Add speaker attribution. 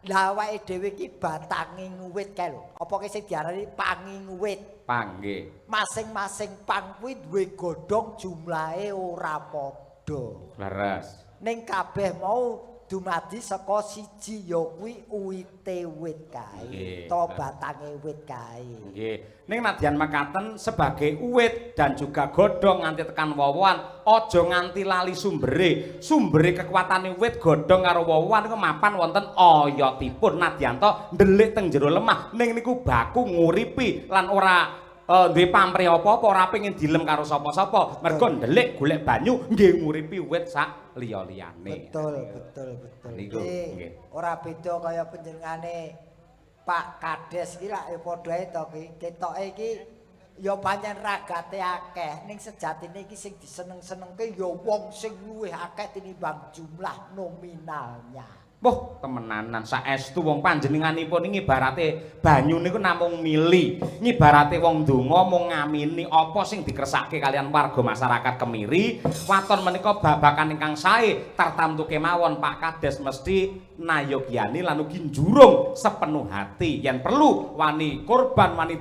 Speaker 1: Lah awake dhewe iki batange nguwit kae lho. Apa ki sing diarani pangi nguwit?
Speaker 2: Pang nggih.
Speaker 1: Masing-masing pang kuwi duwe godhong jumlahe ora padha.
Speaker 2: Leres.
Speaker 1: Ning kabeh mau dumadi saka siji ya kuwi uwite wit kae, to batange wit kae.
Speaker 2: Nggih. Ning nadyan mekaten sebagai uwit dan juga godhong nganti tekan wowoan, aja nganti lali sumbere. Sumbere kekuatane wit godhong karo wowoan niku mapan wonten oyotipun nadyan to ndelik teng jero lemah. Ning niku baku nguripi lan ora duwe pamrih apa-apa, ora pengin dilem karo sapa-sapa. Mergo ndelik golek banyu nggih nguripi wit sak liya-liyane.
Speaker 1: Betul.
Speaker 2: Niku nggih.
Speaker 1: Ora beda kaya panjenengane Pak Kades iki lak ya padha ae to ki. Ketoke iki ya pancen ragate akeh, ning sejatine iki sing diseneng-senengke ya wong sing luwih akeh tinimbang jumlah nominalnya.
Speaker 2: Wah, temenanan saestu wong panjenenganipun ngibarate banyu niku namung mili. Ngibarate wong donga mung ngamini apa sing dikersake kalian warga masyarakat Kemiri. Waton menika babakan ingkang sae tartamtu kemawon Pak Kades mesti nayogyani lan ugi njurung sepenuh hati yen perlu wani korban wani